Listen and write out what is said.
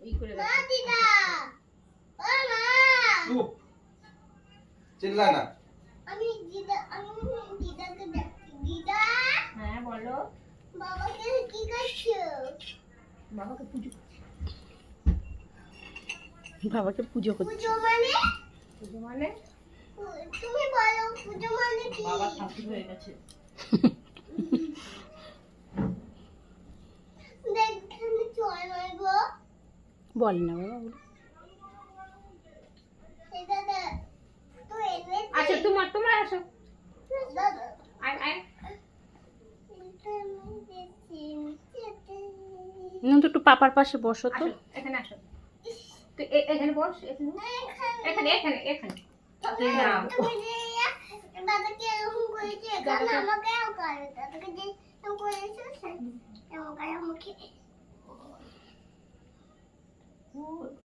এই করে মা রাখো। দিদা ও মা চুপ, চিল্লা না। আমি দিদাকে ডাকছি দিদা হ্যাঁ বলো। বাবাকে কি করছো বাবাকে পুজো বাবাকে পুজো করছে। পুজো মানে পুজো মানে তুমি বলো পুজো মানে কি বাবা ঠাকুর হয়ে গেছে। দেখখানে চল মারবো বল না বাবা বল। এটা দে তো এনে আচ্ছা তোমরা আসো। দাদা আয় আয়। না তো একটু পাপার পাশে বসো তো। আসো এখানে আসো। তুই এখানে বস, এখানে এখানে এখানে এখানে। তুই নাও। তুমি যে দাদাকে এরকম করেছে এখানে আমাকেও করে দাদাকে যে এরকম করেছে সে এরকম করে আমাকে